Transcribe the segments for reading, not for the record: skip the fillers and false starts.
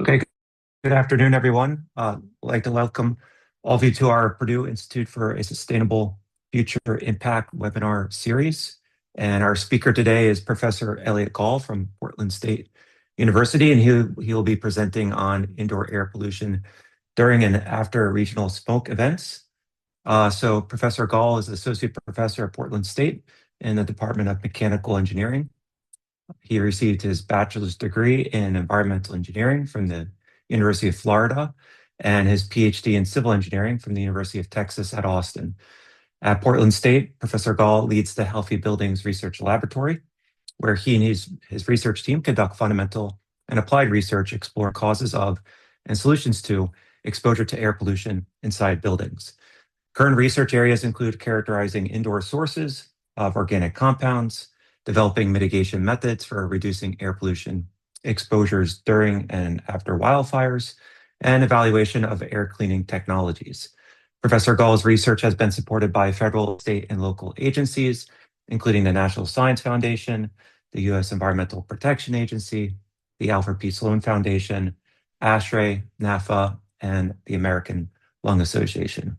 Okay, good afternoon, everyone. I'd like to welcome all of you to our Purdue Institute for a Sustainable Future Impact webinar series. And our speaker today is Professor Elliot Gall from Portland State University, and he'll be presenting on indoor air pollution during and after regional smoke events. So Professor Gall is Associate Professor at Portland State in the Department of Mechanical Engineering. He received his bachelor's degree in environmental engineering from the University of Florida and his PhD in civil engineering from the University of Texas at Austin. At Portland State, Professor Gall leads the Healthy Buildings Research Laboratory, where he and his research team conduct fundamental and applied research exploring causes of and solutions to exposure to air pollution inside buildings. Current research areas include characterizing indoor sources of organic compounds, developing mitigation methods for reducing air pollution exposures during and after wildfires, and evaluation of air cleaning technologies. Professor Gall's research has been supported by federal, state, and local agencies, including the National Science Foundation, the U.S. Environmental Protection Agency, the Alfred P. Sloan Foundation, ASHRAE, NAFA, and the American Lung Association.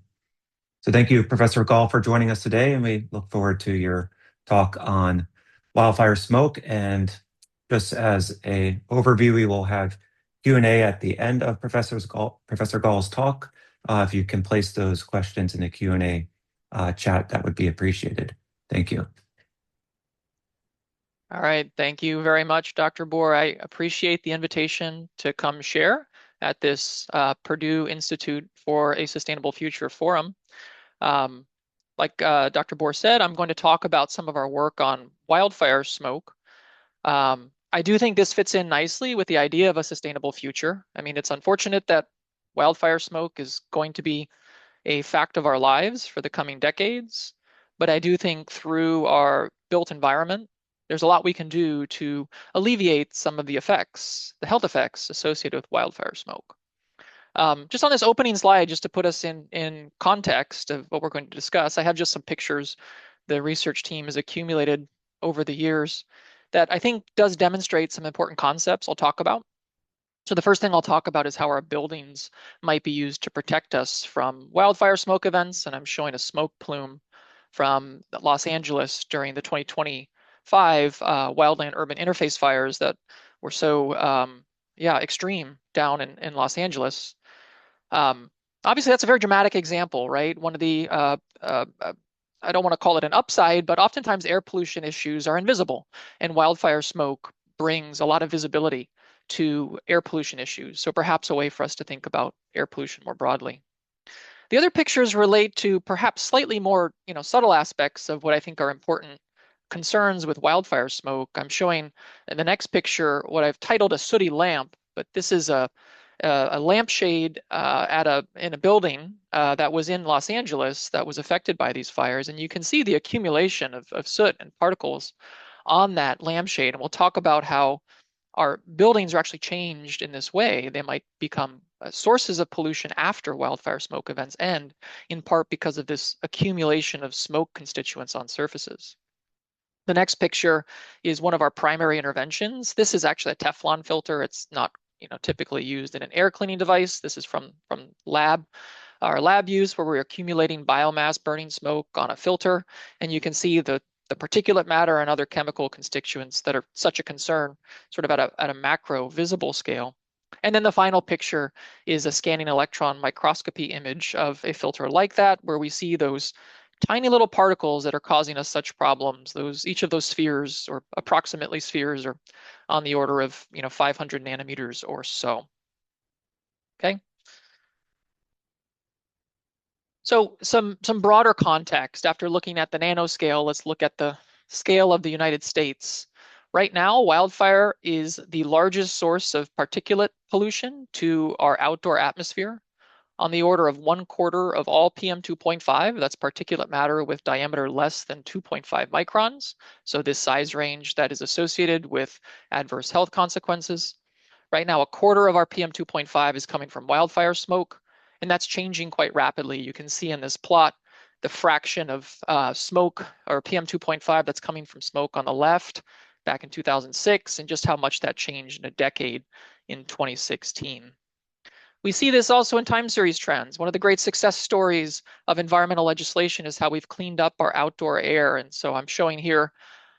So thank you, Professor Gall, for joining us today, and we look forward to your talk on wildfire smoke. And just as an overview, we will have Q&A at the end of Professor Gall's talk. If you can place those questions in the Q&A chat, that would be appreciated. Thank you. All right, thank you very much, Dr. Bohr. I appreciate the invitation to come share at this Purdue Institute for a Sustainable Future Forum. Like Dr. Bohr said, I'm going to talk about some of our work on wildfire smoke. I do think this fits in nicely with the idea of a sustainable future. I mean, it's unfortunate that wildfire smoke is going to be a fact of our lives for the coming decades, but I do think through our built environment, there's a lot we can do to alleviate some of the effects, the health effects associated with wildfire smoke. Just on this opening slide, just to put us in context of what we're going to discuss, I have just some pictures the research team has accumulated over the years that I think does demonstrate some important concepts I'll talk about. So the first thing I'll talk about is how our buildings might be used to protect us from wildfire smoke events. And I'm showing a smoke plume from Los Angeles during the 2025 wildland urban interface fires that were so extreme down in Los Angeles. Obviously, that's a very dramatic example, right? One of the, I don't want to call it an upside, but oftentimes air pollution issues are invisible, and wildfire smoke brings a lot of visibility to air pollution issues. So perhaps a way for us to think about air pollution more broadly. The other pictures relate to perhaps slightly more, subtle aspects of what I think are important concerns with wildfire smoke. I'm showing in the next picture what I've titled a sooty lamp, but this is a lampshade in a building that was in Los Angeles that was affected by these fires. And you can see the accumulation of soot and particles on that lampshade. And we'll talk about how our buildings are actually changed in this way. They might become sources of pollution after wildfire smoke events end, in part because of this accumulation of smoke constituents on surfaces. The next picture is one of our primary interventions. This is actually a Teflon filter. It's not typically used in an air cleaning device. This is from our lab use where we're accumulating biomass burning smoke on a filter. And you can see the particulate matter and other chemical constituents that are such a concern sort of at a macro visible scale. And then the final picture is a scanning electron microscopy image of a filter like that, where we see those tiny little particles that are causing us such problems. Each of those spheres, or approximately spheres, are on the order of 500 nanometers or so. Okay. So some broader context. After looking at the nanoscale, let's look at the scale of the United States. Right now, wildfire is the largest source of particulate pollution to our outdoor atmosphere, on the order of 1/4 of all PM2.5. That's particulate matter with diameter less than 2.5 microns. So this size range that is associated with adverse health consequences. Right now, 1/4 of our PM2.5 is coming from wildfire smoke, and that's changing quite rapidly. You can see in this plot the fraction of smoke or PM2.5 that's coming from smoke on the left back in 2006, and just how much that changed in a decade in 2016. We see this also in time series trends. One of the great success stories of environmental legislation is how we've cleaned up our outdoor air. And so I'm showing here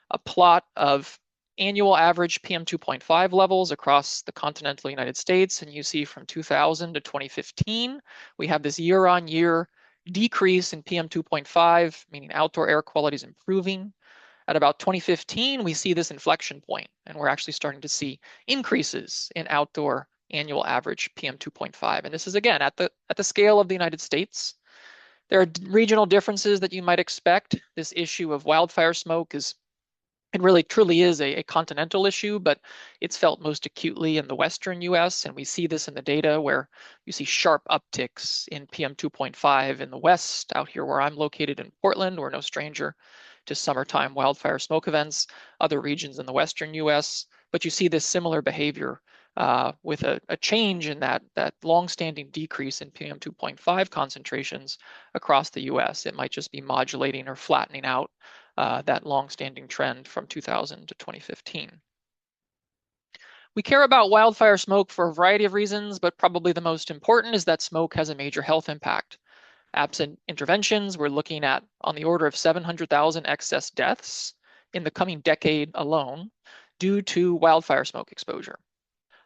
a plot of annual average PM2.5 levels across the continental United States. And you see from 2000 to 2015, we have this year-on-year decrease in PM2.5, meaning outdoor air quality is improving. At about 2015, we see this inflection point, and we're actually starting to see increases in outdoor annual average PM2.5. And this is, again, at the scale of the United States. There are regional differences that you might expect. This issue of wildfire smoke it really truly is a continental issue, but it's felt most acutely in the Western US. And we see this in the data where you see sharp upticks in PM2.5 in the West, out here where I'm located in Portland. We're no stranger to summertime wildfire smoke events, other regions in the Western US. But you see this similar behavior with a change in that longstanding decrease in PM2.5 concentrations across the US. It might just be modulating or flattening out that long-standing trend from 2000 to 2015. We care about wildfire smoke for a variety of reasons, but probably the most important is that smoke has a major health impact. Absent interventions, we're looking at on the order of 700,000 excess deaths in the coming decade alone due to wildfire smoke exposure.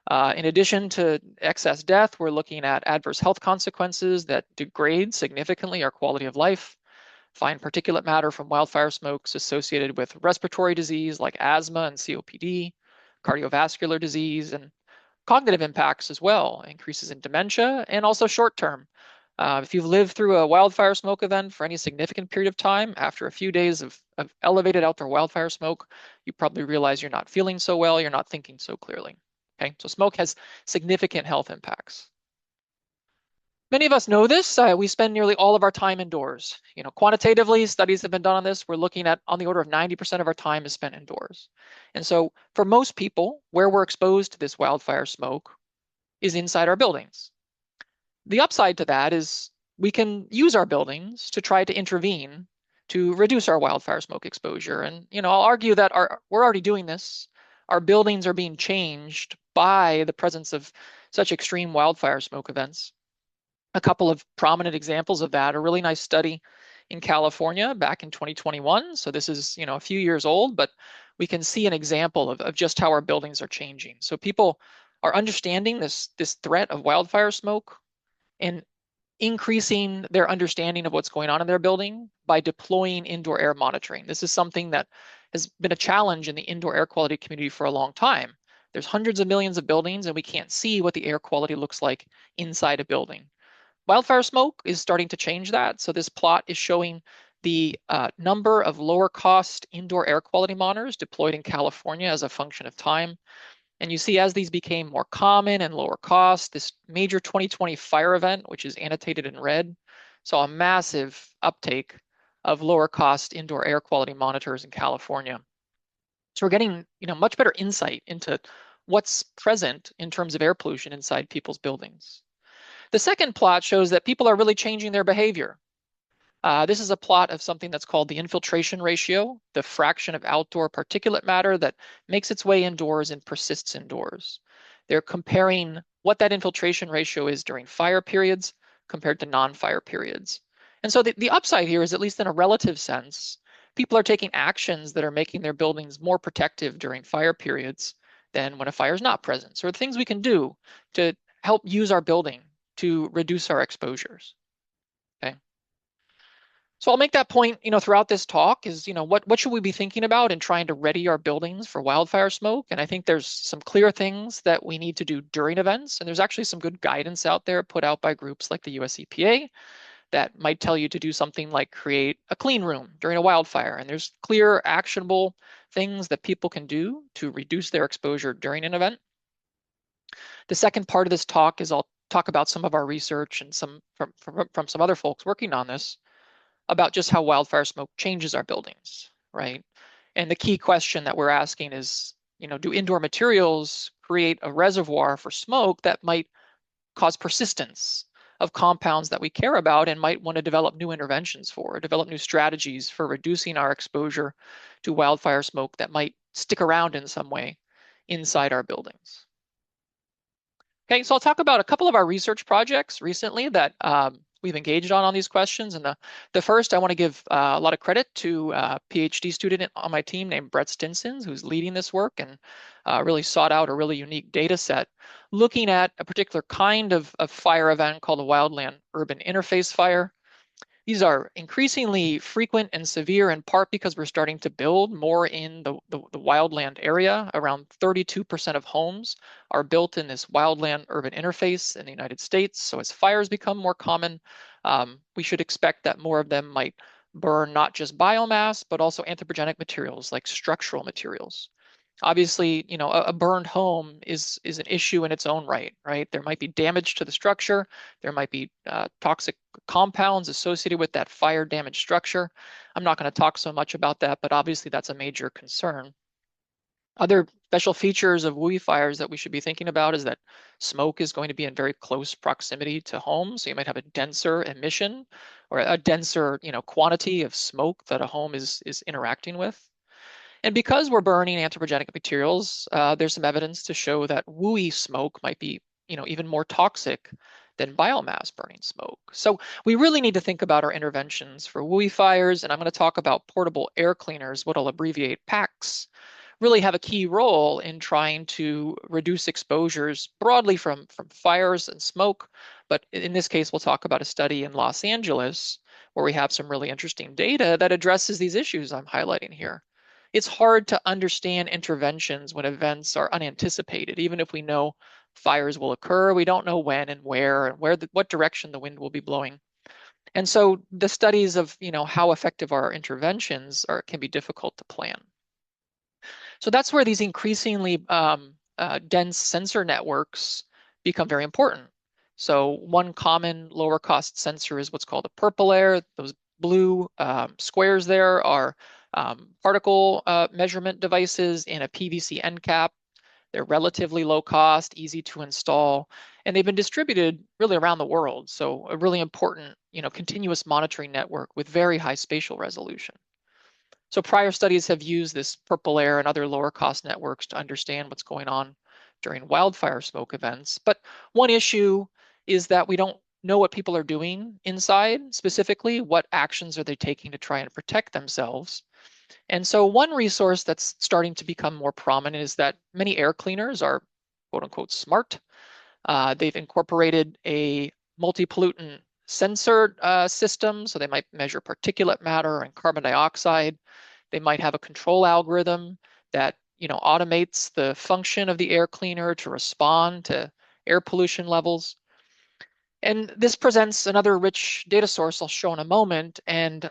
In addition to excess death, we're looking at adverse health consequences that degrade significantly our quality of life. Fine particulate matter from wildfire smokes associated with respiratory disease like asthma and COPD, cardiovascular disease, and cognitive impacts as well, increases in dementia, and also short-term. If you've lived through a wildfire smoke event for any significant period of time, after a few days of elevated outdoor wildfire smoke, you probably realize you're not feeling so well, you're not thinking so clearly. Okay, so smoke has significant health impacts. Many of us know this. We spend nearly all of our time indoors. Quantitatively, studies have been done on this. We're looking at on the order of 90% of our time is spent indoors. And so for most people, where we're exposed to this wildfire smoke is inside our buildings. The upside to that is we can use our buildings to try to intervene to reduce our wildfire smoke exposure. And I'll argue that we're already doing this. Our buildings are being changed by the presence of such extreme wildfire smoke events. A couple of prominent examples of that, a really nice study in California back in 2021. So this is, a few years old, but we can see an example of just how our buildings are changing. So people are understanding this threat of wildfire smoke and increasing their understanding of what's going on in their building by deploying indoor air monitoring. This is something that has been a challenge in the indoor air quality community for a long time. There's hundreds of millions of buildings and we can't see what the air quality looks like inside a building. Wildfire smoke is starting to change that. So this plot is showing the number of lower cost indoor air quality monitors deployed in California as a function of time. And you see as these became more common and lower cost, this major 2020 fire event, which is annotated in red, saw a massive uptake of lower cost indoor air quality monitors in California. So we're getting much better insight into what's present in terms of air pollution inside people's buildings. The second plot shows that people are really changing their behavior. This is a plot of something that's called the infiltration ratio, the fraction of outdoor particulate matter that makes its way indoors and persists indoors. They're comparing what that infiltration ratio is during fire periods compared to non-fire periods. And so the upside here is, at least in a relative sense, people are taking actions that are making their buildings more protective during fire periods than when a fire is not present. So there are things we can do to help use our building to reduce our exposures. Okay. So I'll make that point, throughout this talk is, what should we be thinking about in trying to ready our buildings for wildfire smoke? And I think there's some clear things that we need to do during events. And there's actually some good guidance out there put out by groups like the US EPA that might tell you to do something like create a clean room during a wildfire. And there's clear, actionable things that people can do to reduce their exposure during an event. The second part of this talk is I'll talk about some of our research and some from some other folks working on this about just how wildfire smoke changes our buildings, right? And the key question that we're asking is, do indoor materials create a reservoir for smoke that might cause persistence of compounds that we care about and might want to develop new interventions for, develop new strategies for reducing our exposure to wildfire smoke that might stick around in some way inside our buildings? Okay, so I'll talk about a couple of our research projects recently that we've engaged on these questions. And the first, I want to give a lot of credit to a PhD student on my team named Brett Stinson, who's leading this work and really sought out a really unique data set looking at a particular kind of fire event called a wildland urban interface fire. These are increasingly frequent and severe in part because we're starting to build more in the wildland area. Around 32% of homes are built in this wildland urban interface in the United States. So as fires become more common, we should expect that more of them might burn not just biomass, but also anthropogenic materials like structural materials. Obviously, a burned home is an issue in its own right, right? There might be damage to the structure. There might be toxic compounds associated with that fire damaged structure. I'm not going to talk so much about that, but obviously that's a major concern. Other special features of WUI fires that we should be thinking about is that smoke is going to be in very close proximity to homes. So you might have a denser emission or a denser, quantity of smoke that a home is interacting with. And because we're burning anthropogenic materials, there's some evidence to show that WUI smoke might be, even more toxic than biomass burning smoke. So we really need to think about our interventions for WUI fires, and I'm going to talk about portable air cleaners, what I'll abbreviate PACs, really have a key role in trying to reduce exposures broadly from fires and smoke. But in this case, we'll talk about a study in Los Angeles where we have some really interesting data that addresses these issues I'm highlighting here. It's hard to understand interventions when events are unanticipated. Even if we know fires will occur, we don't know when and what direction the wind will be blowing. And so the studies of, how effective our interventions can be difficult to plan. So that's where these increasingly dense sensor networks become very important. So one common lower cost sensor is what's called a purple air. Those blue squares there are particle measurement devices in a PVC end cap. They're relatively low cost, easy to install, and they've been distributed really around the world. So a really important, continuous monitoring network with very high spatial resolution. So prior studies have used this purple air and other lower cost networks to understand what's going on during wildfire smoke events. But one issue is that we don't know what people are doing inside specifically. What actions are they taking to try and protect themselves? And so one resource that's starting to become more prominent is that many air cleaners are quote unquote smart. They've incorporated a multi-pollutant sensor system, so they might measure particulate matter and carbon dioxide. They might have a control algorithm that automates the function of the air cleaner to respond to air pollution levels. And this presents another rich data source I'll show in a moment. And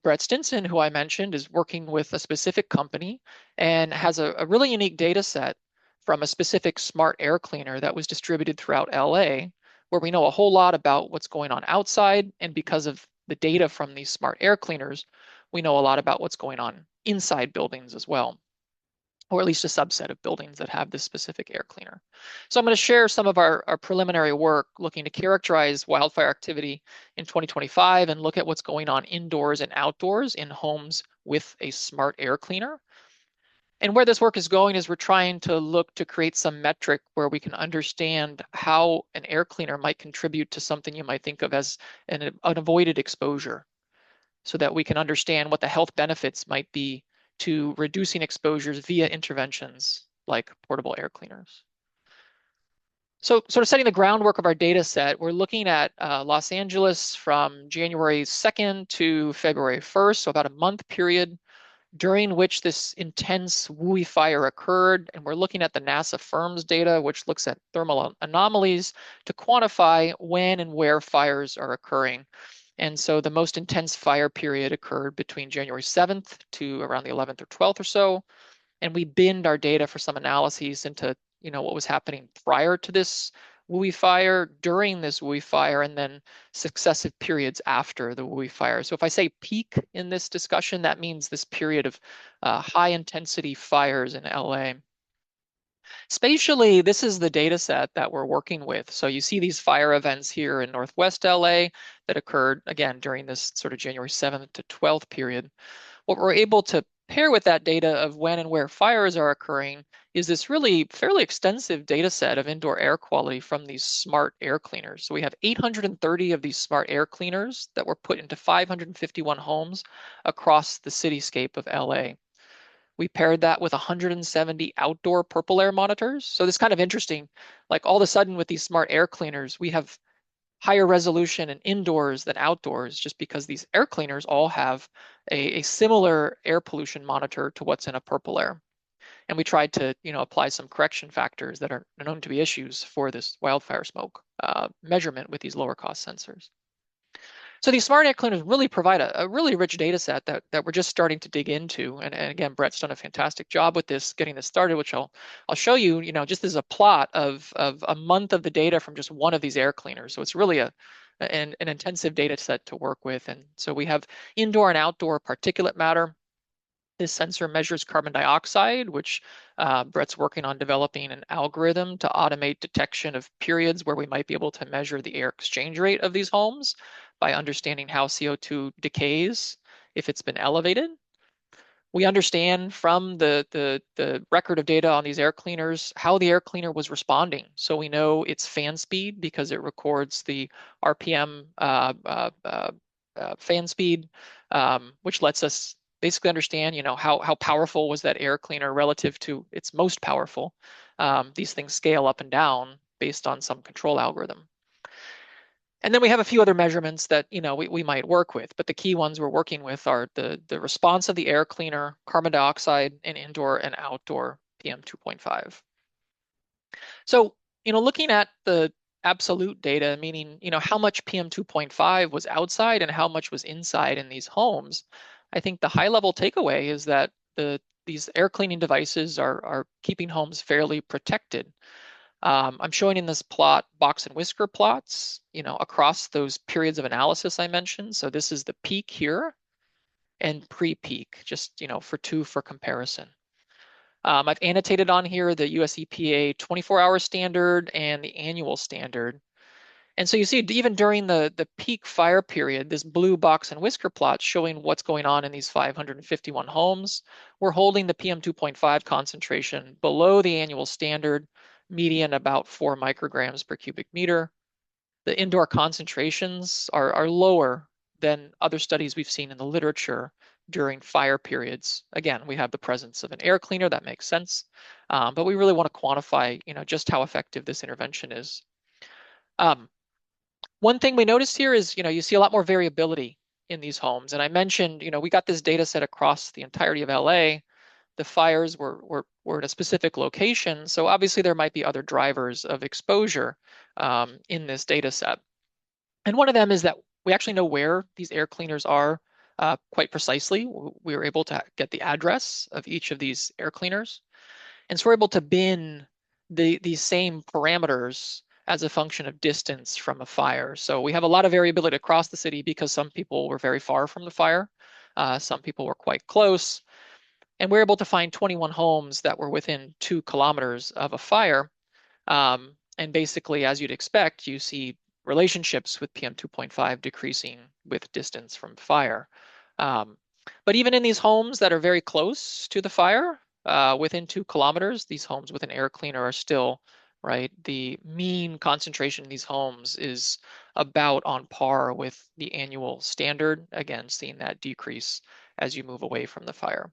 Brett Stinson, who I mentioned, is working with a specific company and has a really unique data set from a specific smart air cleaner that was distributed throughout LA, where we know a whole lot about what's going on outside. And because of the data from these smart air cleaners, we know a lot about what's going on inside buildings as well, or at least a subset of buildings that have this specific air cleaner. So I'm going to share some of our preliminary work looking to characterize wildfire activity in 2025 and look at what's going on indoors and outdoors in homes with a smart air cleaner. And where this work is going is we're trying to look to create some metric where we can understand how an air cleaner might contribute to something you might think of as an avoided exposure, so that we can understand what the health benefits might be to reducing exposures via interventions like portable air cleaners. So sort of setting the groundwork of our data set, we're looking at Los Angeles from January 2nd to February 1st, so about a month period during which this intense WUI fire occurred. And we're looking at the NASA FIRMS data, which looks at thermal anomalies to quantify when and where fires are occurring. And so the most intense fire period occurred between January 7th to around the 11th or 12th or so. And we binned our data for some analyses into, what was happening prior to this WUI fire, during this WUI fire, and then successive periods after the WUI fire. So if I say peak in this discussion, that means this period of high intensity fires in LA. Spatially, this is the data set that we're working with. So you see these fire events here in Northwest LA that occurred, again, during this sort of January 7th to 12th period. What we're able to pair with that data of when and where fires are occurring is this really fairly extensive data set of indoor air quality from these smart air cleaners. So we have 830 of these smart air cleaners that were put into 551 homes across the cityscape of LA. We paired that with 170 outdoor purple air monitors. So this is kind of interesting. Like all of a sudden with these smart air cleaners, we have higher resolution in indoors than outdoors just because these air cleaners all have a similar air pollution monitor to what's in a purple air. And we tried to, apply some correction factors that are known to be issues for this wildfire smoke measurement with these lower cost sensors. So these smart air cleaners really provide a really rich data set that we're just starting to dig into. And again, Brett's done a fantastic job with this, getting this started, which I'll show you, just as a plot of a month of the data from just one of these air cleaners. So it's really an intensive data set to work with. And so we have indoor and outdoor particulate matter. This sensor measures carbon dioxide, which Brett's working on developing an algorithm to automate detection of periods where we might be able to measure the air exchange rate of these homes by understanding how CO2 decays if it's been elevated. We understand from the record of data on these air cleaners how the air cleaner was responding. So we know its fan speed because it records the RPM fan speed, which lets us basically understand, how powerful was that air cleaner relative to its most powerful. These things scale up and down based on some control algorithm. And then we have a few other measurements that, we might work with, but the key ones we're working with are the response of the air cleaner, carbon dioxide, and indoor and outdoor PM 2.5. So, looking at the absolute data, meaning, how much PM 2.5 was outside and how much was inside in these homes, I think the high level takeaway is that these air cleaning devices are keeping homes fairly protected. I'm showing in this plot box and whisker plots, across those periods of analysis I mentioned. So this is the peak here and pre-peak, just, for comparison. I've annotated on here the US EPA 24-hour standard and the annual standard. And so you see, even during the peak fire period, this blue box and whisker plot showing what's going on in these 551 homes, we're holding the PM 2.5 concentration below the annual standard, median about 4 micrograms per cubic meter. The indoor concentrations are lower than other studies we've seen in the literature during fire periods. Again, we have the presence of an air cleaner, that makes sense. But we really want to quantify, just how effective this intervention is. One thing we noticed here is, you see a lot more variability in these homes. And I mentioned, we got this data set across the entirety of LA. The fires were at a specific location. So obviously there might be other drivers of exposure in this data set. And one of them is that we actually know where these air cleaners are quite precisely. We were able to get the address of each of these air cleaners. And so we're able to bin these same parameters as a function of distance from a fire. So we have a lot of variability across the city because some people were very far from the fire. Some people were quite close. And we're able to find 21 homes that were within 2 kilometers of a fire. And basically, as you'd expect, you see relationships with PM 2.5 decreasing with distance from fire. But even in these homes that are very close to the fire, within 2 kilometers, these homes with an air cleaner are still, right? The mean concentration in these homes is about on par with the annual standard, again, seeing that decrease as you move away from the fire.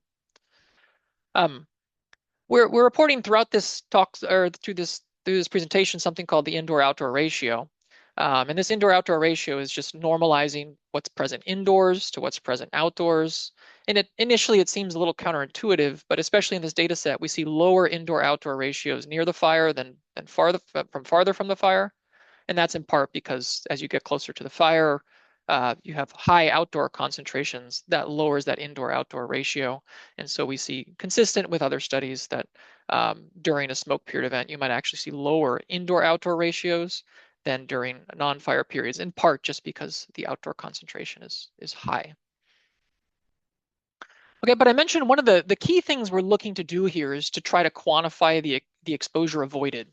We're reporting throughout this talk or through this presentation something called the indoor-outdoor ratio. And this indoor-outdoor ratio is just normalizing what's present indoors to what's present outdoors. And initially it seems a little counterintuitive, but especially in this data set, we see lower indoor-outdoor ratios near the fire than farther from the fire. And that's in part because as you get closer to the fire, you have high outdoor concentrations that lowers that indoor-outdoor ratio. And so we see, consistent with other studies, that during a smoke period event, you might actually see lower indoor-outdoor ratios than during non-fire periods, in part just because the outdoor concentration is high. Okay, but I mentioned one of the key things we're looking to do here is to try to quantify the exposure avoided.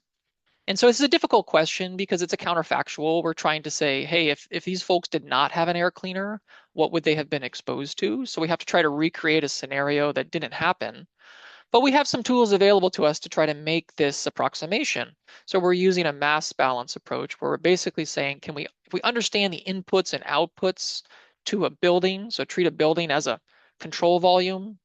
And so this is a difficult question because it's a counterfactual. We're trying to say, hey, if these folks did not have an air cleaner, what would they have been exposed to? So we have to try to recreate a scenario that didn't happen. But we have some tools available to us to try to make this approximation. So we're using a mass balance approach where we're basically saying, if we understand the inputs and outputs to a building, so treat a building as a control volume,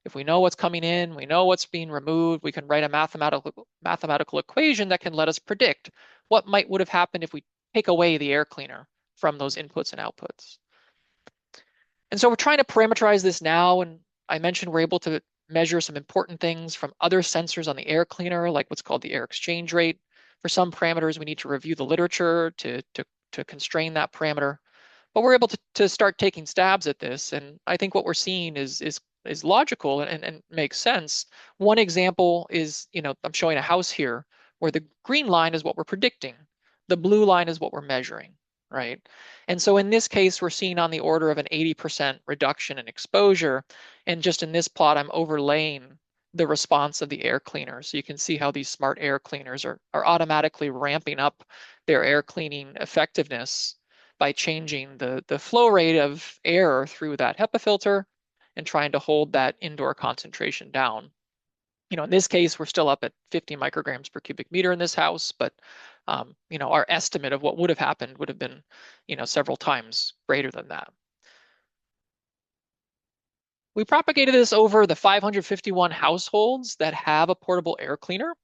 if we know what's coming in, we know what's being removed, we can write a mathematical equation that can let us predict what would have happened if we take away the air cleaner from those inputs and outputs. And so we're trying to parameterize this now. And I mentioned we're able to measure some important things from other sensors on the air cleaner, like what's called the air exchange rate. For some parameters, we need to review the literature to constrain that parameter. But we're able to start taking stabs at this. And I think what we're seeing is logical and makes sense. One example is, I'm showing a house here where the green line is what we're predicting. The blue line is what we're measuring, right? And so in this case, we're seeing on the order of an 80% reduction in exposure. And just in this plot, I'm overlaying the response of the air cleaner. So you can see how these smart air cleaners are automatically ramping up their air cleaning effectiveness by changing the flow rate of air through that HEPA filter and trying to hold that indoor concentration down. In this case, we're still up at 50 micrograms per cubic meter in this house, but our estimate of what would have happened would have been, several times greater than that. We propagated this over the 551 households that have a portable air cleaner,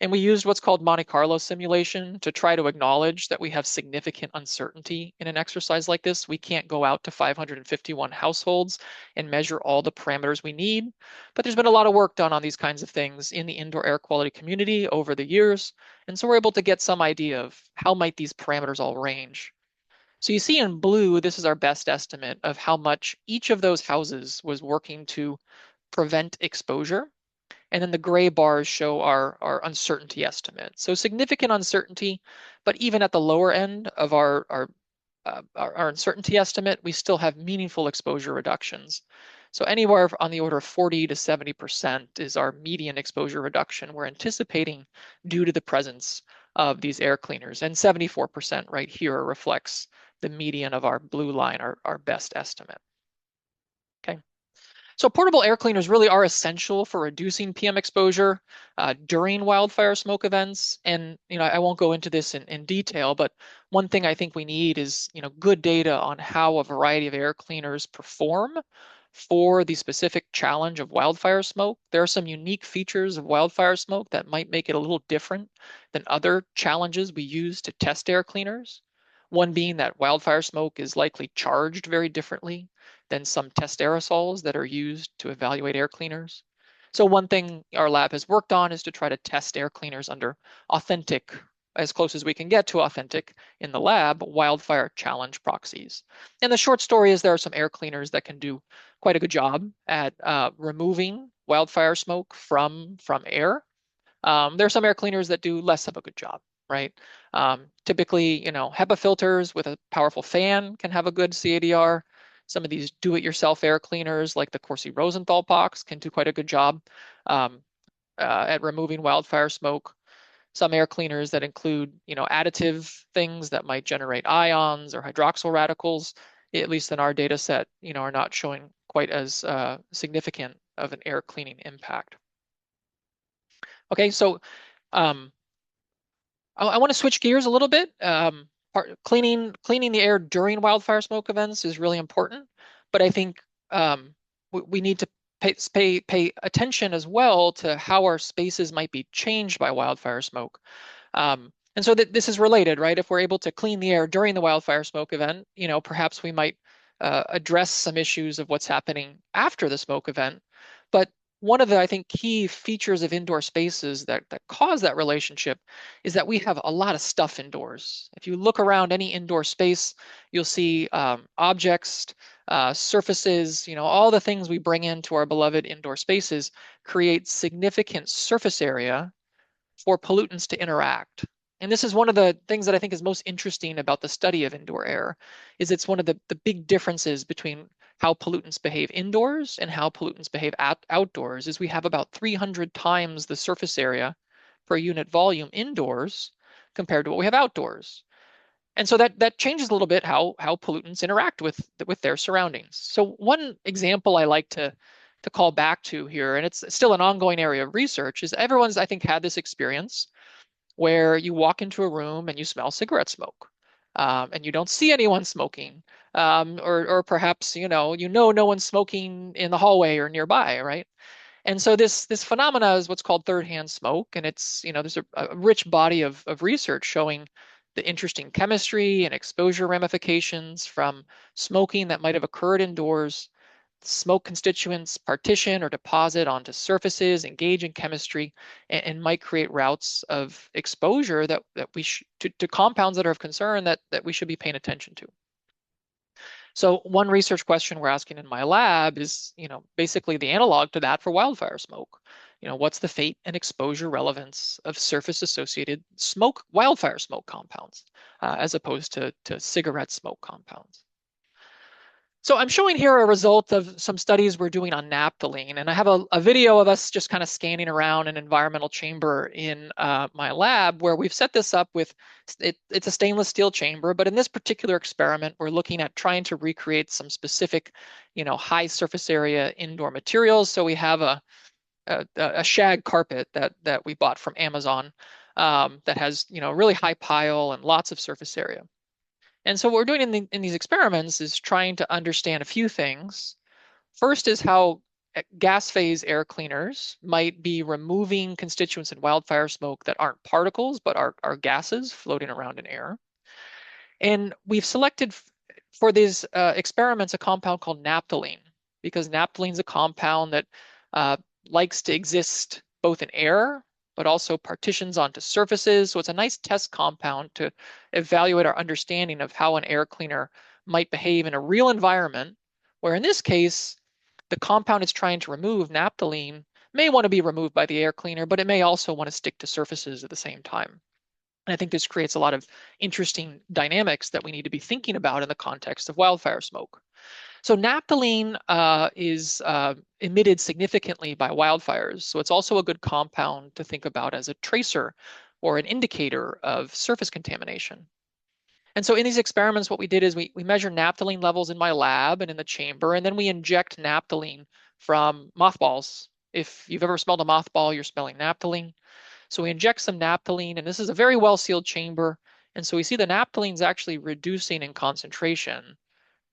and we used what's called Monte Carlo simulation to try to acknowledge that we have significant uncertainty in an exercise like this. We can't go out to 551 households and measure all the parameters we need, but there's been a lot of work done on these kinds of things in the indoor air quality community over the years, and so we're able to get some idea of how might these parameters all range. So you see in blue, this is our best estimate of how much each of those houses was working to prevent exposure. And then the gray bars show our uncertainty estimate. So significant uncertainty, but even at the lower end of our uncertainty estimate, we still have meaningful exposure reductions. So anywhere on the order of 40 to 70% is our median exposure reduction we're anticipating due to the presence of these air cleaners. And 74% right here reflects the median of our blue line, our best estimate. Okay. So portable air cleaners really are essential for reducing PM exposure during wildfire smoke events. And I won't go into this in detail, but one thing I think we need is good data on how a variety of air cleaners perform for the specific challenge of wildfire smoke. There are some unique features of wildfire smoke that might make it a little different than other challenges we use to test air cleaners. One being that wildfire smoke is likely charged very differently than some test aerosols that are used to evaluate air cleaners. So one thing our lab has worked on is to try to test air cleaners under authentic, as close as we can get to authentic in the lab, wildfire challenge proxies. And the short story is there are some air cleaners that can do quite a good job at removing wildfire smoke from air. There are some air cleaners that do less of a good job, right? Typically, HEPA filters with a powerful fan can have a good CADR. Some of these do-it-yourself air cleaners, like the Corsi-Rosenthal box, can do quite a good job at removing wildfire smoke. Some air cleaners that include, additive things that might generate ions or hydroxyl radicals, at least in our data set, are not showing quite as significant of an air cleaning impact. Okay, so I want to switch gears a little bit. Cleaning the air during wildfire smoke events is really important, but I think we need to pay attention as well to how our spaces might be changed by wildfire smoke. And so this is related, right? If we're able to clean the air during the wildfire smoke event, perhaps we might address some issues of what's happening after the smoke event. But one of the, I think, key features of indoor spaces that cause that relationship is that we have a lot of stuff indoors. If you look around any indoor space, you'll see objects, surfaces, all the things we bring into our beloved indoor spaces create significant surface area for pollutants to interact. And this is one of the things that I think is most interesting about the study of indoor air, is it's one of the big differences between how pollutants behave indoors and how pollutants behave outdoors, is we have about 300 times the surface area per unit volume indoors compared to what we have outdoors. And so that changes a little bit how pollutants interact with their surroundings. So one example I like to call back to here, and it's still an ongoing area of research, is everyone's, I think, had this experience where you walk into a room and you smell cigarette smoke, and you don't see anyone smoking, or perhaps no one's smoking in the hallway or nearby, right? And so this phenomena is what's called third-hand smoke, and it's there's a rich body of research showing the interesting chemistry and exposure ramifications from smoking that might have occurred indoors. Smoke constituents partition or deposit onto surfaces, engage in chemistry, and might create routes of exposure that we to compounds that are of concern that we should be paying attention to. So one research question we're asking in my lab is, basically the analog to that for wildfire smoke. What's the fate and exposure relevance of surface-associated smoke, wildfire smoke compounds, as opposed to cigarette smoke compounds? So I'm showing here a result of some studies we're doing on naphthalene, and I have a video of us just kind of scanning around an environmental chamber in my lab where we've set this up with, it's a stainless steel chamber, but in this particular experiment, we're looking at trying to recreate some specific, high surface area indoor materials. So we have a shag carpet that we bought from Amazon that has, really high pile and lots of surface area. And so what we're doing in these experiments is trying to understand a few things. First is how gas phase air cleaners might be removing constituents in wildfire smoke that aren't particles, but are gases floating around in air. And we've selected for these experiments a compound called naphthalene, because naphthalene is a compound that likes to exist both in air but also partitions onto surfaces. So it's a nice test compound to evaluate our understanding of how an air cleaner might behave in a real environment, where in this case, the compound it's trying to remove, naphthalene, may want to be removed by the air cleaner, but it may also want to stick to surfaces at the same time. And I think this creates a lot of interesting dynamics that we need to be thinking about in the context of wildfire smoke. So naphthalene is emitted significantly by wildfires. So it's also a good compound to think about as a tracer or an indicator of surface contamination. And so in these experiments, what we did is we measure naphthalene levels in my lab and in the chamber, and then we inject naphthalene from mothballs. If you've ever smelled a mothball, you're smelling naphthalene. So we inject some naphthalene, and this is a very well-sealed chamber. And so we see the naphthalene is actually reducing in concentration.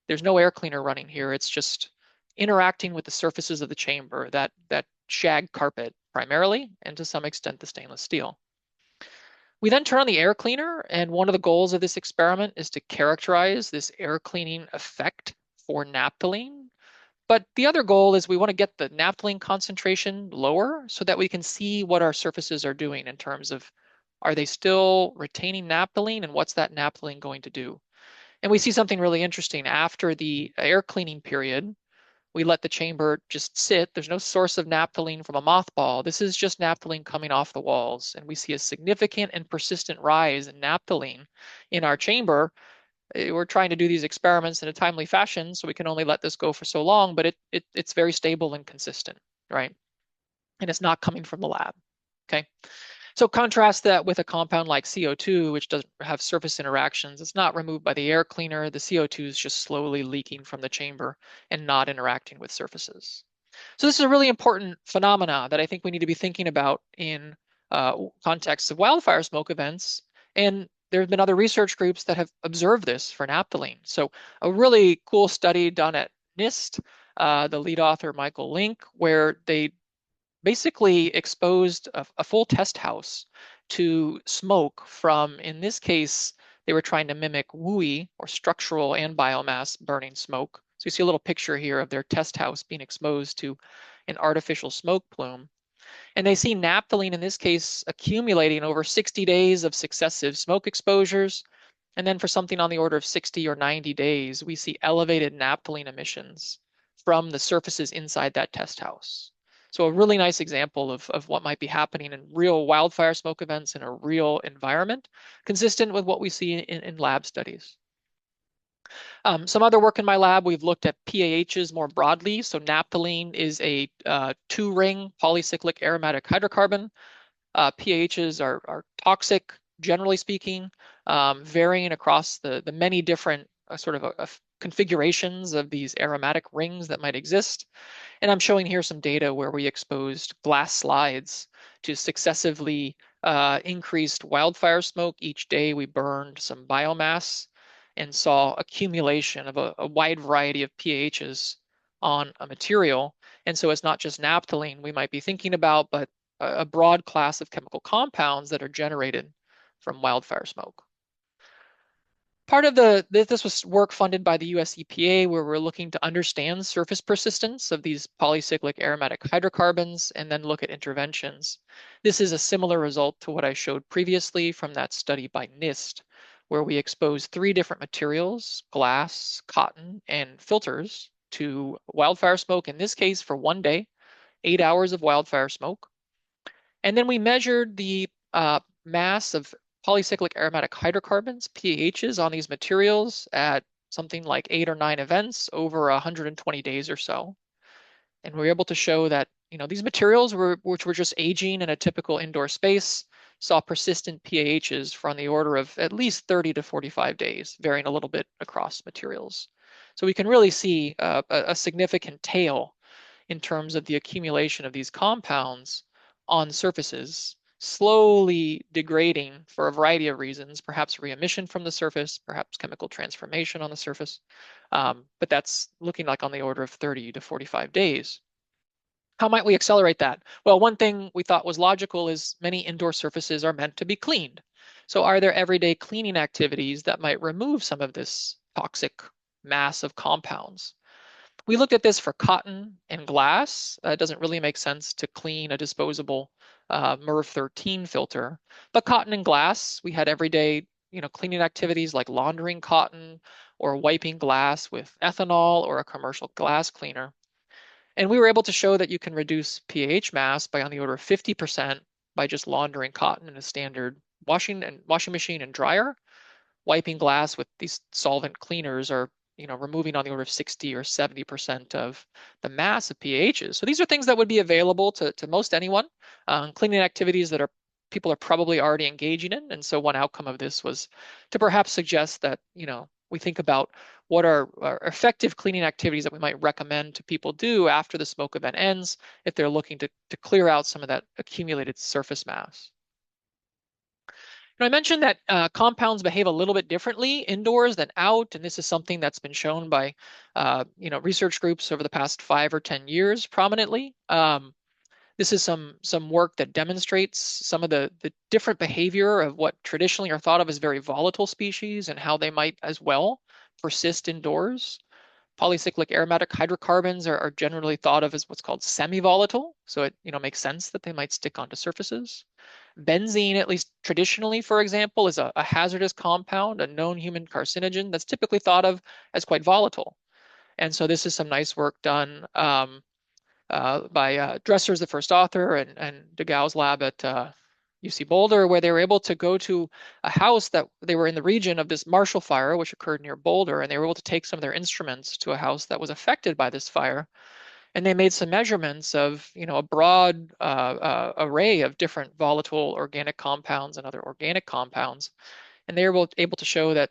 There's no air cleaner running here. It's just interacting with the surfaces of the chamber, that shag carpet primarily, and to some extent the stainless steel. We then turn on the air cleaner, and one of the goals of this experiment is to characterize this air cleaning effect for naphthalene. But the other goal is we want to get the naphthalene concentration lower so that we can see what our surfaces are doing in terms of, are they still retaining naphthalene, and what's that naphthalene going to do? And we see something really interesting. After the air cleaning period, we let the chamber just sit. There's no source of naphthalene from a mothball. This is just naphthalene coming off the walls. And we see a significant and persistent rise in naphthalene in our chamber. We're trying to do these experiments in a timely fashion, so we can only let this go for so long, but it's very stable and consistent, right? And it's not coming from the lab, okay? So contrast that with a compound like CO2, which doesn't have surface interactions. It's not removed by the air cleaner. The CO2 is just slowly leaking from the chamber and not interacting with surfaces. So this is a really important phenomena that I think we need to be thinking about in contexts of wildfire smoke events. And there have been other research groups that have observed this for naphthalene. So a really cool study done at NIST, the lead author, Michael Link, where they basically exposed a full test house to smoke from, in this case, they were trying to mimic WUI, or structural and biomass burning smoke. So you see a little picture here of their test house being exposed to an artificial smoke plume. And they see naphthalene, in this case, accumulating over 60 days of successive smoke exposures. And then for something on the order of 60 or 90 days, we see elevated naphthalene emissions from the surfaces inside that test house. So a really nice example of what might be happening in real wildfire smoke events in a real environment, consistent with what we see in lab studies. Some other work in my lab, we've looked at PAHs more broadly. So naphthalene is a two-ring polycyclic aromatic hydrocarbon. PAHs are toxic generally speaking, varying across the many different configurations of these aromatic rings that might exist. And I'm showing here some data where we exposed glass slides to successively increased wildfire smoke. Each day we burned some biomass and saw accumulation of a wide variety of pHs on a material. And so it's not just naphthalene we might be thinking about, but a broad class of chemical compounds that are generated from wildfire smoke. Part of this was work funded by the US EPA, where we're looking to understand surface persistence of these polycyclic aromatic hydrocarbons and then look at interventions. This is a similar result to what I showed previously from that study by NIST, where we exposed 3 different materials, glass, cotton, and filters, to wildfire smoke, in this case for 1 day, 8 hours of wildfire smoke. And then we measured the mass of polycyclic aromatic hydrocarbons, pHs, on these materials at something like 8 or 9 events over 120 days or so. And we were able to show that, these materials which were just aging in a typical indoor space, saw persistent pHs from the order of at least 30 to 45 days, varying a little bit across materials. So we can really see a significant tail in terms of the accumulation of these compounds on surfaces, slowly degrading for a variety of reasons, perhaps re-emission from the surface, perhaps chemical transformation on the surface. But that's looking like on the order of 30 to 45 days. How might we accelerate that? Well, one thing we thought was logical is many indoor surfaces are meant to be cleaned. So are there everyday cleaning activities that might remove some of this toxic mass of compounds? We looked at this for cotton and glass. It doesn't really make sense to clean a disposable MERV 13 filter. But cotton and glass, we had everyday, cleaning activities like laundering cotton or wiping glass with ethanol or a commercial glass cleaner. And we were able to show that you can reduce pH mass by on the order of 50% by just laundering cotton in a standard washing machine and dryer. Wiping glass with these solvent cleaners are, removing on the order of 60 or 70% of the mass of pHs. So these are things that would be available to most anyone, cleaning activities that people are probably already engaging in. And so one outcome of this was to perhaps suggest that, we think about what are effective cleaning activities that we might recommend to people do after the smoke event ends if they're looking to clear out some of that accumulated surface mass. I mentioned that compounds behave a little bit differently indoors than out, and this is something that's been shown by research groups over the past 5 or 10 years prominently. This is some work that demonstrates some of the different behavior of what traditionally are thought of as very volatile species and how they might as well persist indoors. Polycyclic aromatic hydrocarbons are generally thought of as what's called semi-volatile, so it makes sense that they might stick onto surfaces. Benzene, at least traditionally, for example, is a hazardous compound, a known human carcinogen that's typically thought of as quite volatile. And so this is some nice work done by Dresser's the first author and de Gall's lab at UC Boulder, where they were able to go to a house that they were in the region of this Marshall Fire, which occurred near Boulder, and they were able to take some of their instruments to a house that was affected by this fire. And they made some measurements of, a broad array of different volatile organic compounds and other organic compounds. And they were able to show that,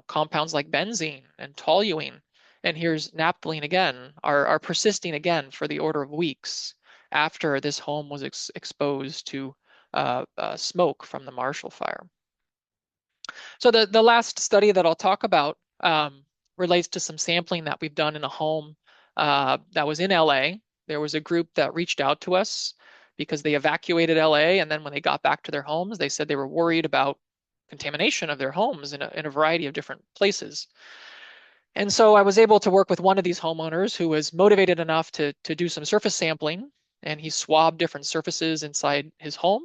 compounds like benzene and toluene, and here's naphthalene again, are persisting again for the order of weeks after this home was exposed to smoke from the Marshall Fire. So the last study that I'll talk about relates to some sampling that we've done in a home that was in LA. There was a group that reached out to us because they evacuated LA, and then when they got back to their homes, they said they were worried about contamination of their homes in a variety of different places. And so I was able to work with one of these homeowners who was motivated enough to do some surface sampling, and he swabbed different surfaces inside his home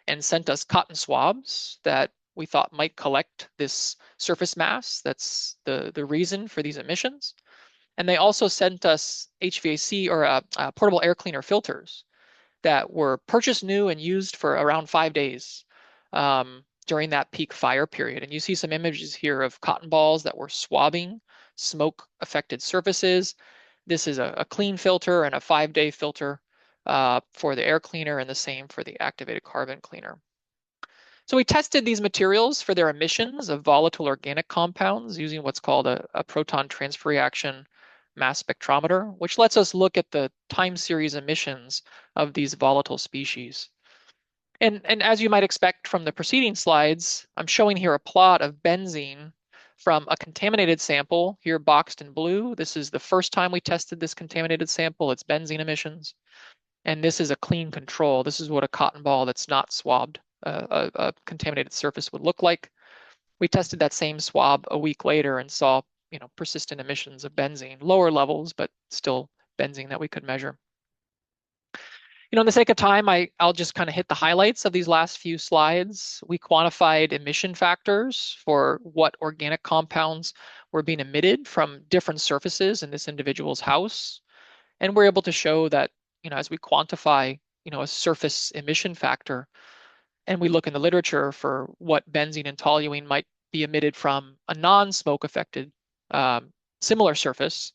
and sent us cotton swabs that we thought might collect this surface mass that's the reason for these emissions. And they also sent us HVAC or portable air cleaner filters that were purchased new and used for around 5 days during that peak fire period. And you see some images here of cotton balls that were swabbing smoke affected surfaces. This is a clean filter and a 5-day filter for the air cleaner, and the same for the activated carbon cleaner. So we tested these materials for their emissions of volatile organic compounds using what's called a proton transfer reaction mass spectrometer, which lets us look at the time series emissions of these volatile species. And as you might expect from the preceding slides, I'm showing here a plot of benzene from a contaminated sample, here boxed in blue. This is the first time we tested this contaminated sample, its benzene emissions. And this is a clean control. This is what a cotton ball that's not swabbed, a contaminated surface would look like. We tested that same swab a week later and saw, persistent emissions of benzene, lower levels, but still benzene that we could measure. In the sake of time, I'll just kind of hit the highlights of these last few slides. We quantified emission factors for what organic compounds were being emitted from different surfaces in this individual's house. And we're able to show that, as we quantify, a surface emission factor, and we look in the literature for what benzene and toluene might be emitted from a non-smoke affected similar surface,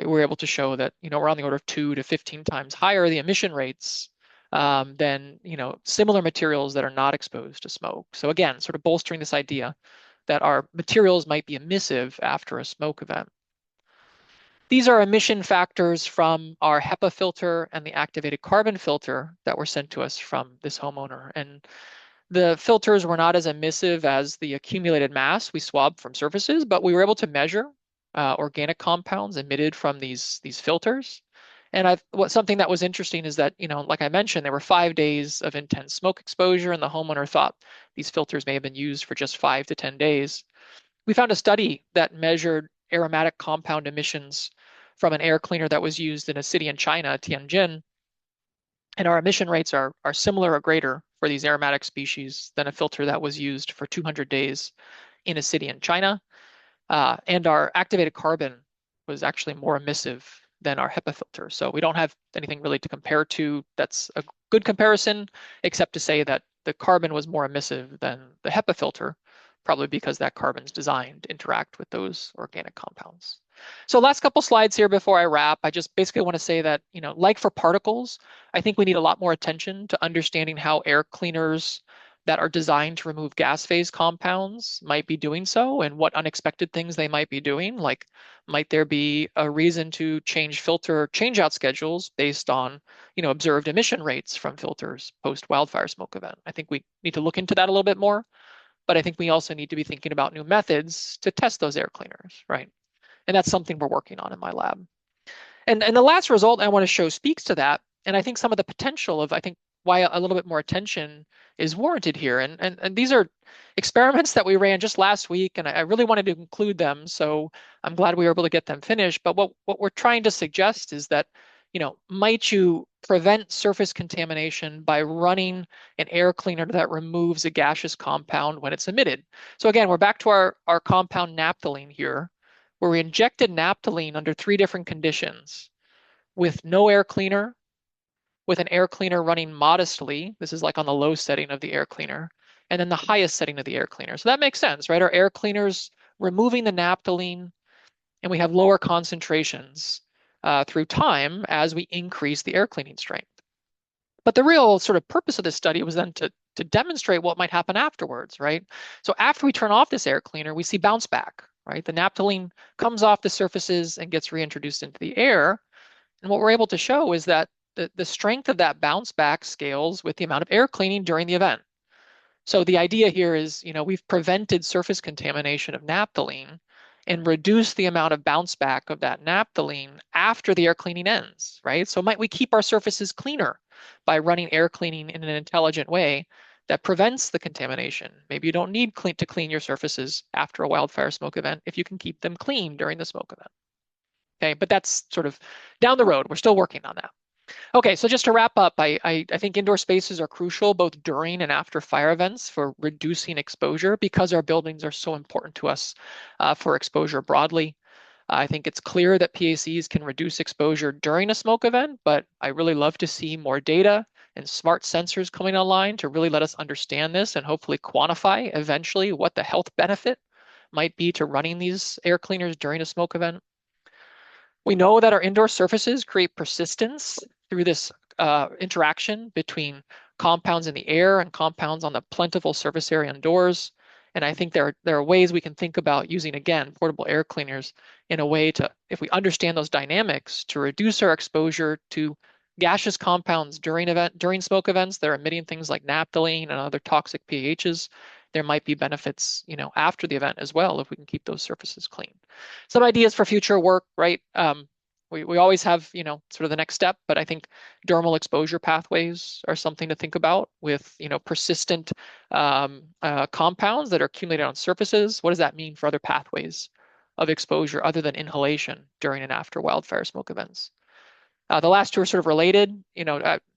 we're able to show that, we're on the order of 2 to 15 times higher the emission rates than, similar materials that are not exposed to smoke. So again, sort of bolstering this idea that our materials might be emissive after a smoke event. These are emission factors from our HEPA filter and the activated carbon filter that were sent to us from this homeowner. And the filters were not as emissive as the accumulated mass we swabbed from surfaces, but we were able to measure organic compounds emitted from these filters. And something that was interesting is that, like I mentioned, there were 5 days of intense smoke exposure, and the homeowner thought these filters may have been used for just 5 to 10 days. We found a study that measured aromatic compound emissions from an air cleaner that was used in a city in China, Tianjin, and our emission rates are similar or greater for these aromatic species than a filter that was used for 200 days in a city in China. And our activated carbon was actually more emissive than our HEPA filter. So we don't have anything really to compare to that's a good comparison, except to say that the carbon was more emissive than the HEPA filter, probably because that carbon's designed to interact with those organic compounds. So last couple slides here before I wrap, I just basically want to say that, like for particles, I think we need a lot more attention to understanding how air cleaners that are designed to remove gas phase compounds might be doing so and what unexpected things they might be doing. Like, might there be a reason to change filter changeout schedules based on, observed emission rates from filters post wildfire smoke event? I think we need to look into that a little bit more, but I think we also need to be thinking about new methods to test those air cleaners, right? And that's something we're working on in my lab. And the last result I want to show speaks to that. And I think some of the potential of, I think, why a little bit more attention is warranted here. And these are experiments that we ran just last week, and I really wanted to include them. So I'm glad we were able to get them finished. But what we're trying to suggest is that, might you prevent surface contamination by running an air cleaner that removes a gaseous compound when it's emitted? So again, we're back to our compound naphthalene here, where we injected naphthalene under 3 different conditions with no air cleaner, with an air cleaner running modestly. This is like on the low setting of the air cleaner, and then the highest setting of the air cleaner. So that makes sense, right? Our air cleaners removing the naphthalene, and we have lower concentrations through time as we increase the air cleaning strength. But the real sort of purpose of this study was then to demonstrate what might happen afterwards, right? So after we turn off this air cleaner, we see bounce back, right? The naphthalene comes off the surfaces and gets reintroduced into the air. And what we're able to show is that the strength of that bounce back scales with the amount of air cleaning during the event. So the idea here is, we've prevented surface contamination of naphthalene and reduced the amount of bounce back of that naphthalene after the air cleaning ends, right? So might we keep our surfaces cleaner by running air cleaning in an intelligent way that prevents the contamination? Maybe you don't need to clean your surfaces after a wildfire smoke event if you can keep them clean during the smoke event. Okay, but that's sort of down the road. We're still working on that. Okay, so just to wrap up, I think indoor spaces are crucial both during and after fire events for reducing exposure because our buildings are so important to us for exposure broadly. I think it's clear that PACs can reduce exposure during a smoke event, but I really love to see more data and smart sensors coming online to really let us understand this and hopefully quantify eventually what the health benefit might be to running these air cleaners during a smoke event. We know that our indoor surfaces create persistence through this interaction between compounds in the air and compounds on the plentiful surface area indoors. And I think there are ways we can think about using, again, portable air cleaners in a way to, if we understand those dynamics, to reduce our exposure to gaseous compounds during smoke events that are emitting things like naphthalene and other toxic PAHs. There might be benefits, after the event as well if we can keep those surfaces clean. Some ideas for future work, right? We always have, sort of the next step, but I think dermal exposure pathways are something to think about with, persistent compounds that are accumulated on surfaces. What does that mean for other pathways of exposure other than inhalation during and after wildfire smoke events? The last two are sort of related.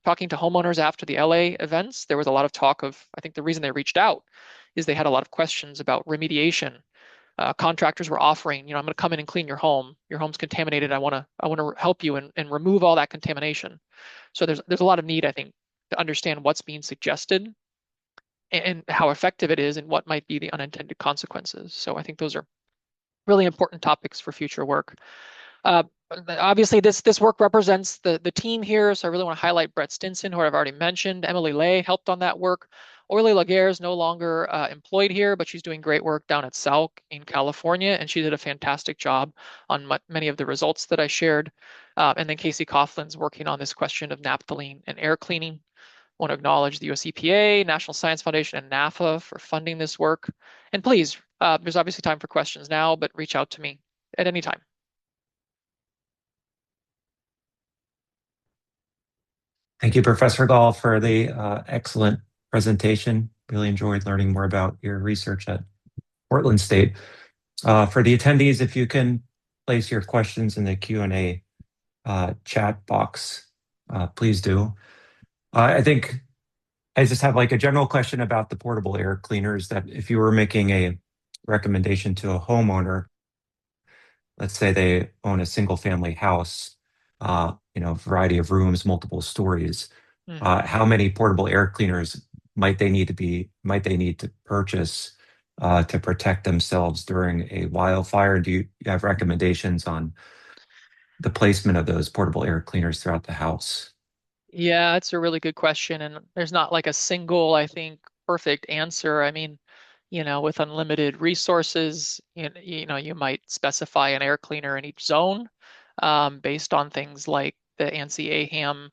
Talking to homeowners after the LA events, there was a lot of talk of, I think the reason they reached out is they had a lot of questions about remediation. Contractors were offering, I'm going to come in and clean your home. Your home's contaminated. I want to help you and remove all that contamination. So there's a lot of need, I think, to understand what's being suggested and how effective it is and what might be the unintended consequences. So I think those are really important topics for future work. Obviously, this work represents the team here, so I really want to highlight Brett Stinson, who I've already mentioned. Emily Lay helped on that work. Orly Laguerre is no longer employed here, but she's doing great work down at Salk in California, and she did a fantastic job on many of the results that I shared. And then Casey Coughlin's working on this question of naphthalene and air cleaning. I want to acknowledge the US EPA, National Science Foundation, and NAFA for funding this work. And please, there's obviously time for questions now, but reach out to me at any time. Thank you, Professor Gall, for the excellent presentation. Really enjoyed learning more about your research at Portland State. For the attendees, if you can place your questions in the Q&A chat box, please do. I think I just have like a general question about the portable air cleaners, that if you were making a recommendation to a homeowner, let's say they own a single family house, variety of rooms, multiple stories, how many portable air cleaners might they need to purchase to protect themselves during a wildfire? Do you have recommendations on the placement of those portable air cleaners throughout the house? Yeah, it's a really good question. And there's not like a single, I think, perfect answer. I mean, with unlimited resources, you might specify an air cleaner in each zone based on things like the ANSI AHAM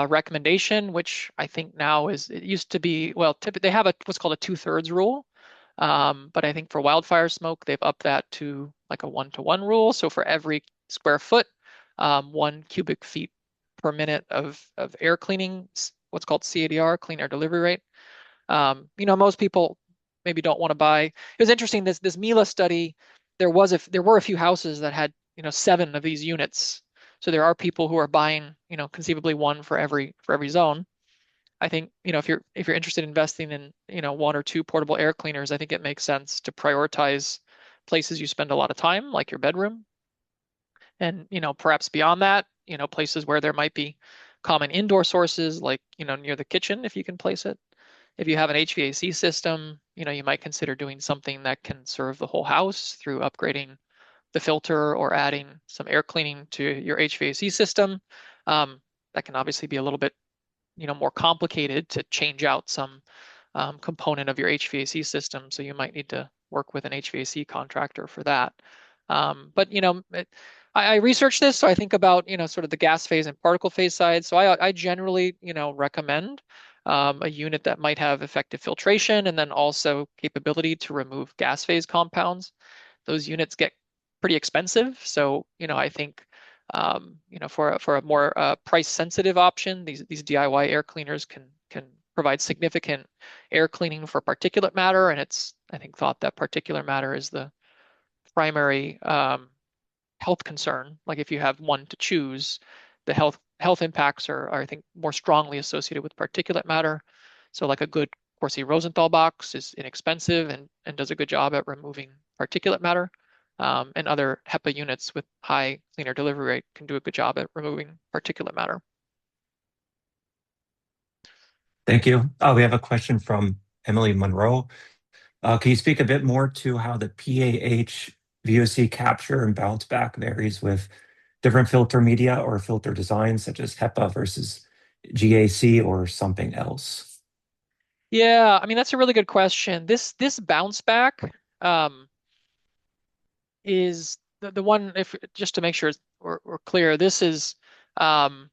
recommendation, which I think now it used to be, well, they have what's called a 2/3 rule. But I think for wildfire smoke, they've upped that to like a 1-to-1 rule. So for every square foot, 1 cubic feet per minute of air cleaning, what's called CADR, clean air delivery rate. Most people maybe don't want to buy. It was interesting, this Mila study, there were a few houses that had 7 of these units. So there are people who are buying conceivably one for every zone. I think if you're interested in investing in 1 or 2 portable air cleaners, I think it makes sense to prioritize places you spend a lot of time, like your bedroom, and perhaps beyond that, places where there might be common indoor sources, like near the kitchen if you can place it. If you have an HVAC system, you might consider doing something that can serve the whole house through upgrading the filter or adding some air cleaning to your HVAC system. That can obviously be a little bit more complicated to change out some component of your HVAC system. So you might need to work with an HVAC contractor for that. But I researched this, so I think about sort of the gas phase and particle phase side. So I generally recommend a unit that might have effective filtration and then also capability to remove gas phase compounds. Those units get pretty expensive, so I think for a more price sensitive option, these DIY air cleaners can provide significant air cleaning for particulate matter, and it's I think thought that particulate matter is the primary health concern. Like if you have one to choose, the health impacts are I think more strongly associated with particulate matter. So like a good Corsi Rosenthal box is inexpensive and does a good job at removing particulate matter. And other HEPA units with high clean air delivery rate can do a good job at removing particulate matter. Thank you. We have a question from Emily Monroe. Can you speak a bit more to how the PAH VOC capture and bounce back varies with different filter media or filter designs, such as HEPA versus GAC or something else? Yeah, I mean that's a really good question. This bounce back um, is the one. If just to make sure we're clear, this is um,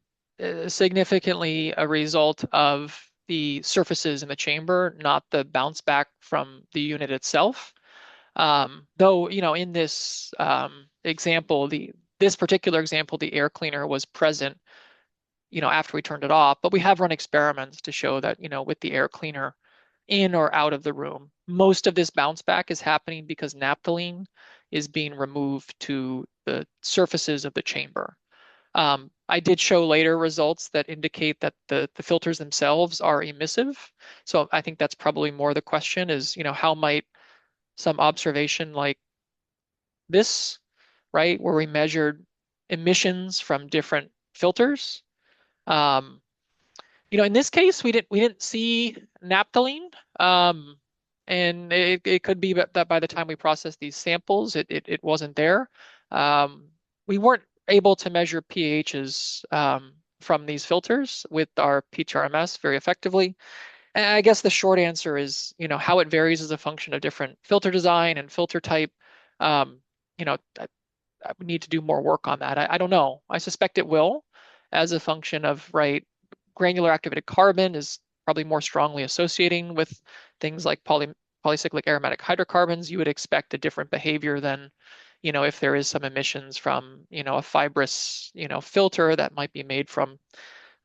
significantly a result of the surfaces in the chamber, not the bounce back from the unit itself. Though, in this example, this particular example, the air cleaner was present, after we turned it off, but we have run experiments to show that, with the air cleaner in or out of the room, most of this bounce back is happening because naphthalene is being removed to the surfaces of the chamber. I did show later results that indicate that the filters themselves are emissive. So I think that's probably more the question is, how might some observation like this, right, where we measured emissions from different filters. Um, in this case, we didn't see naphthalene, and it could be that by the time we processed these samples, it wasn't there. Um, we weren't able to measure pHs from these filters with our PTRMS very effectively. And I guess the short answer is, how it varies as a function of different filter design and filter type. Um, I would need to do more work on that. I don't know. I suspect it will, as a function of, right, granular activated carbon is probably more strongly associating with things like polycyclic aromatic hydrocarbons. You would expect a different behavior than, if there is some emissions from, a fibrous, filter that might be made from,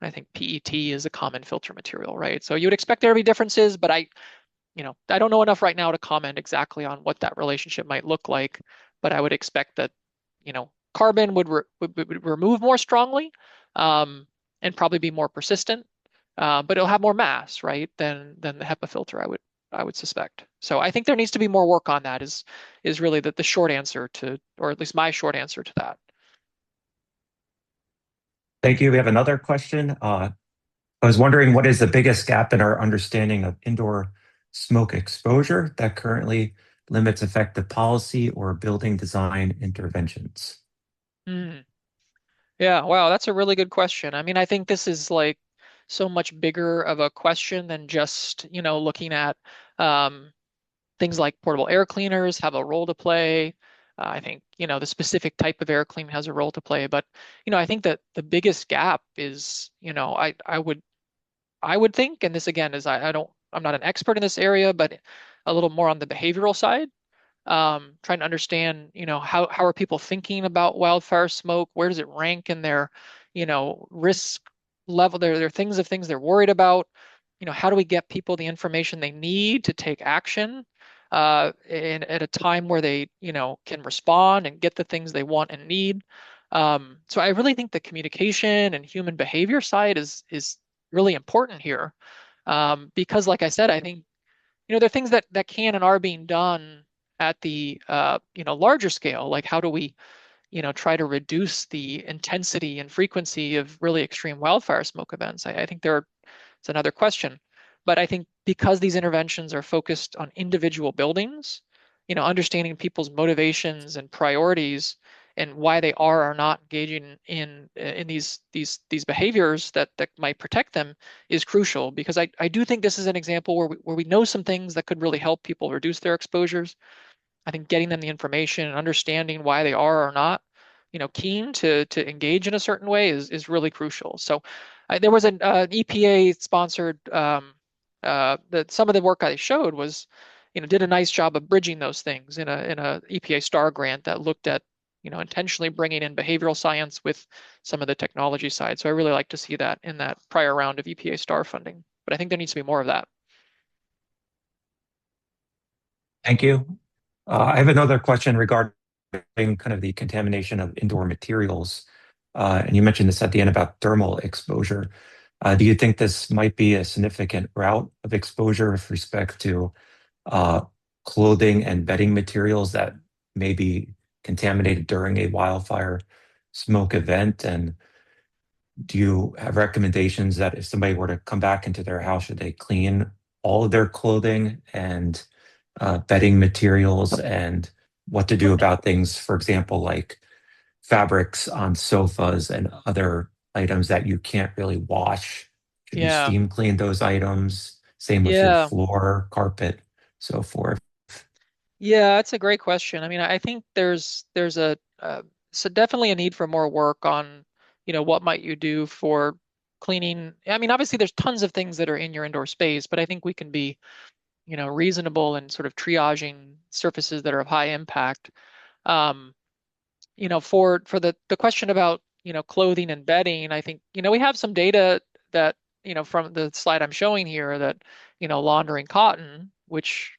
I think PET is a common filter material, right? So you would expect there to be differences, but I don't know enough right now to comment exactly on what that relationship might look like, but I would expect that, carbon would remove more strongly, um, and probably be more persistent, but it'll have more mass, right, than the HEPA filter, I would suspect. So I think there needs to be more work on that is really the short answer to, or at least my short answer to that. Thank you. We have another question. I was wondering what is the biggest gap in our understanding of indoor smoke exposure that currently limits effective policy or building design interventions? Hmm. Yeah, wow, that's a really good question. I mean, I think this is like so much bigger of a question than just, looking at um, things like portable air cleaners have a role to play. I think, the specific type of air clean has a role to play. But, I think that the biggest gap is, I would think, and this again is I'm not an expert in this area, but a little more on the behavioral side, trying to understand, how are people thinking about wildfire smoke? Where does it rank in their, risk level? There are things they're worried about. How do we get people the information they need to take action at a time where they, can respond and get the things they want and need? So I really think the communication and human behavior side is really important here, because, like I said, I think there are things that can and are being done at the larger scale, like how do we try to reduce the intensity and frequency of really extreme wildfire smoke events. I think it's another question, but I think because these interventions are focused on individual buildings, understanding people's motivations and priorities and why they are or not engaging in these behaviors that might protect them is crucial, because I do think this is an example where we know some things that could really help people reduce their exposures. I think getting them the information and understanding why they are or not, keen to engage in a certain way is really crucial. So there was an EPA sponsored, that some of the work I showed was, did a nice job of bridging those things in a EPA STAR grant that looked at, intentionally bringing in behavioral science with some of the technology side. So I really like to see that in that prior round of EPA STAR funding. But I think there needs to be more of that. Thank you. I have another question regarding kind of the contamination of indoor materials. And you mentioned this at the end about thermal exposure. Do you think this might be a significant route of exposure with respect to uh, clothing and bedding materials that may be contaminated during a wildfire smoke event? And do you have recommendations that if somebody were to come back into their house, should they clean all of their clothing and bedding materials, and what to do about things, for example, like fabrics on sofas and other items that you can't really wash Should you Yeah. steam clean those items? Same with your Yeah. floor, carpet, so forth. Yeah, that's a great question. I mean, I think there's a so definitely a need for more work on, what might you do for cleaning. I mean, obviously there's tons of things that are in your indoor space, but I think we can be, reasonable in sort of triaging surfaces that are of high impact. Um, for the question about, clothing and bedding, I think, we have some data that, from the slide I'm showing here that, laundering cotton, which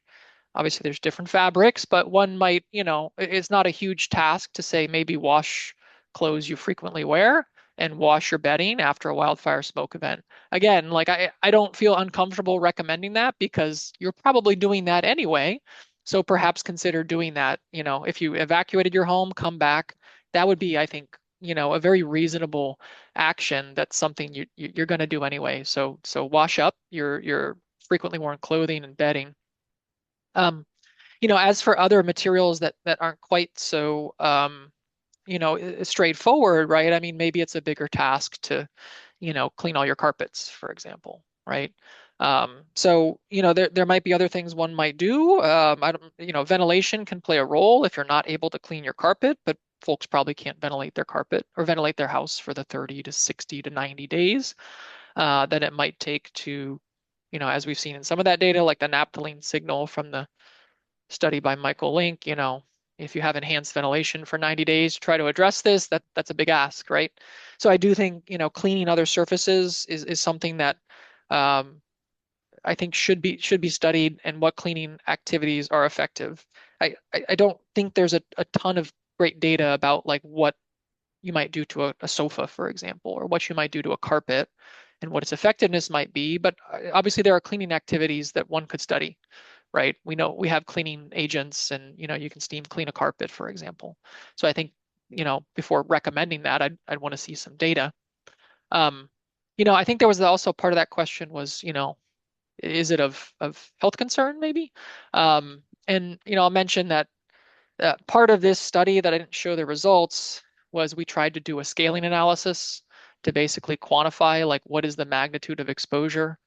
obviously there's different fabrics, but one might, it's not a huge task to say maybe wash clothes you frequently wear and wash your bedding after a wildfire smoke event. Again, like I don't feel uncomfortable recommending that because you're probably doing that anyway. So perhaps consider doing that. If you evacuated your home, come back. That would be, I think, a very reasonable action. That's something you're going to do anyway. So wash up your frequently worn clothing and bedding. Um, as for other materials that aren't quite so straightforward, right? I mean, maybe it's a bigger task to, clean all your carpets, for example, right? So, there might be other things one might do. I don't, ventilation can play a role if you're not able to clean your carpet, but folks probably can't ventilate their carpet or ventilate their house for the 30 to 60 to 90 days that it might take to, as we've seen in some of that data, like the naphthalene signal from the study by Michael Link, if you have enhanced ventilation for 90 days to try to address this, that's a big ask, right? So I do think, cleaning other surfaces is something that I think should be studied and what cleaning activities are effective. I don't think there's a ton of great data about like what you might do to a sofa, for example, or what you might do to a carpet and what its effectiveness might be. But obviously there are cleaning activities that one could study, right? We know we have cleaning agents and, you can steam clean a carpet, for example. So I think, before recommending that, I'd want to see some data. Um, I think there was also part of that question was, is it of health concern maybe? And, I'll mention that part of this study that I didn't show the results was we tried to do a scaling analysis to basically quantify like what is the magnitude of exposure.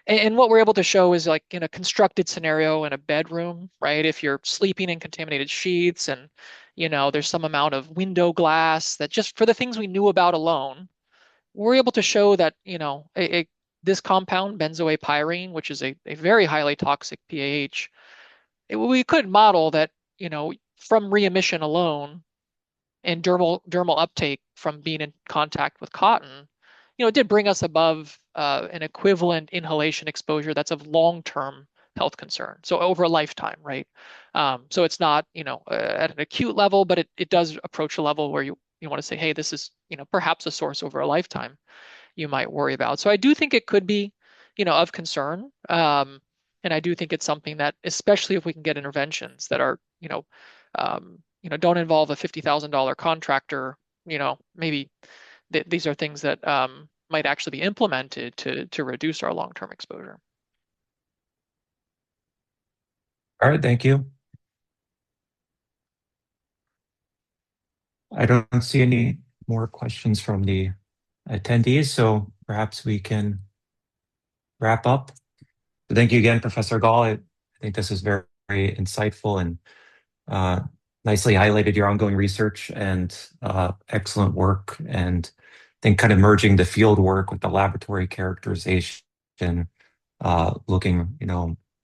And what we're able to show is like in a constructed scenario in a bedroom, right? If you're sleeping in contaminated sheets and, there's some amount of window glass that just for the things we knew about alone, we're able to show that, this compound, benzoate which is a very highly toxic PAH, we could model that, from re-emission alone, and dermal uptake from being in contact with cotton, it did bring us above an equivalent inhalation exposure that's of long-term health concern. So over a lifetime, right? So it's not, at an acute level, but it does approach a level where you want to say, hey, this is, perhaps a source over a lifetime you might worry about. So I do think it could be, of concern. And I do think it's something that, especially if we can get interventions that are, don't involve a $50,000 contractor, maybe these are things that might actually be implemented to reduce our long-term exposure. All right, thank you. I don't see any more questions from the attendees, so perhaps we can wrap up. So thank you again, Professor Gall. I think this is very, very insightful and nicely highlighted your ongoing research and excellent work. And I think kind of merging the field work with the laboratory characterization, looking,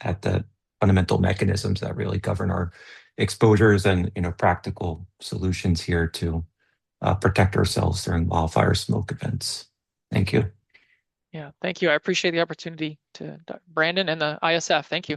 at the fundamental mechanisms that really govern our exposures and, practical solutions here to protect ourselves during wildfire smoke events. Thank you. Yeah, thank you. I appreciate the opportunity to Brandon and the ISF. Thank you.